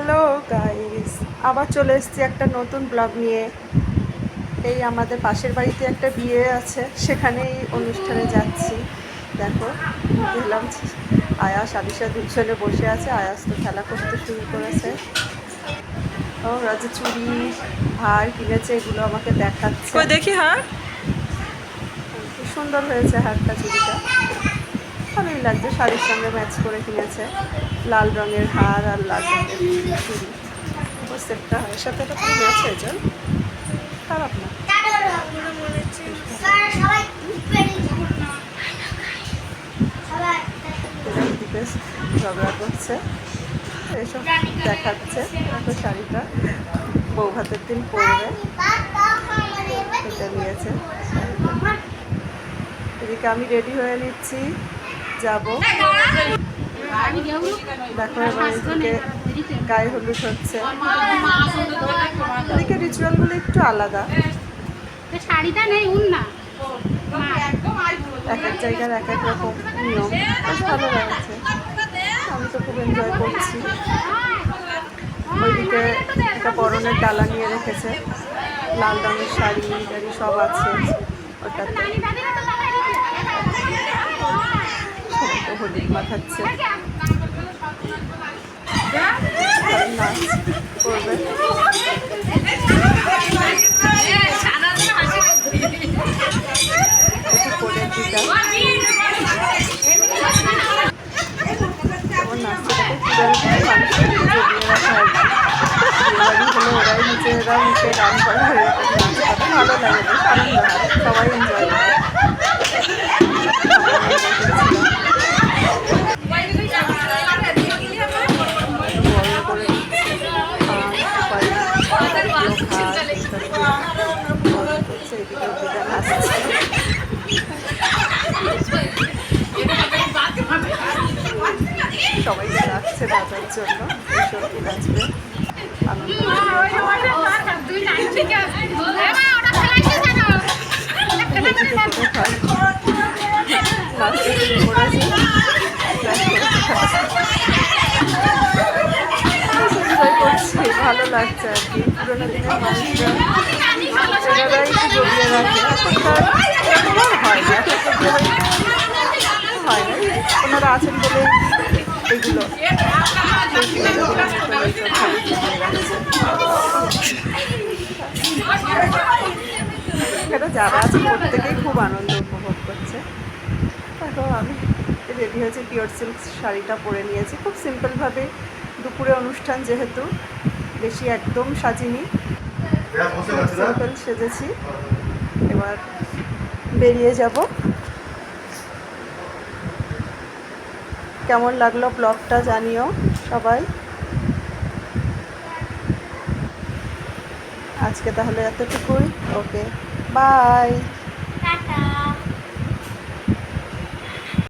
Hello guys, আবার চলে এসেছি একটা নতুন ব্লগ নিয়ে। এই আমাদের পাশের বাড়িতে একটা বিয়ে আছে, সেখানেই অনুষ্ঠানে যাচ্ছি। দেখো, দেখলাম আয়াস আলিশা দুজনে বসে আছে। আয়াস তো খেলা করতে শুরু করেছে। ওরা যে চুড়ি হার কিনেছে এগুলো আমাকে দেখাচ্ছে। দেখি হার কি সুন্দর হয়েছে, হারটা চুড়িটা ভালোই লাগছে, শাড়ির সঙ্গে ম্যাচ করে কিনেছে। লাল রঙের হার আর লাল রঙের চুড়ি, ও সেটটা হয় সাথে এটা পুরো ম্যাচ হয়ে যায়, খারাপ না। ঝগড়া করছে, এসব দেখাচ্ছে। দেখো শাড়িটা বউ ভাতের দিন পরবে, এটা নিয়েছে। এদিকে আমি রেডি হয়ে নিচ্ছি, যাবো। দেখো এবার এদিকে গায়ে হলুদ হচ্ছে। এদিকে রিচুয়ালগুলো একটু আলাদা, শাড়িটা নেই উন্না, এক এক জায়গার এক এক রকম নিয়ম, বেশ ভালো লাগছে। আমি তো খুব এনজয় করছি। ওইদিকে একটা পরনের ডালা নিয়ে রেখেছে, লাল রঙের শাড়ি টাড়ি সব আছে ওটাতে। সবাই তো হলুদ মাখাচ্ছে, নাচ করবে। যেমন নাচটাকে কীভাবে মানুষকে জমিয়ে রাখা হয়, বিয়েবাড়ি হলে ওরাই নিজেরা মুখে গান করা হয়, নাচ করা ভালো লাগে, বেশ আনন্দ হয়, সবাই এনজয় করে। সবাই যাচ্ছে বাজার জন্য, এসব নাচবে, আনন্দ করছি, ভালো লাগছে আর কি। পুরোনো দিনের মানুষরা এনারাই একটু জমিয়ে রাখে, এখনকার এরকম হয় না, হয় না, ওনারা আছেন বলে এগুলো এখানে যারা আছে প্রত্যেকেই খুব আনন্দ উপভোগ করছে। দেখো আমি রেডি হয়েছি, পিওর সিল্ক শাড়িটা পরে নিয়েছি, খুব সিম্পলভাবে। দুপুরে অনুষ্ঠান যেহেতু, বেশি একদম সাজিনি, সিম্পল সেজেছি। এবার বেরিয়ে যাব। কেমন লাগলো ব্লগটা জানিও সবাই। আজকে তাহলে এতটুকুই, ওকে বাই।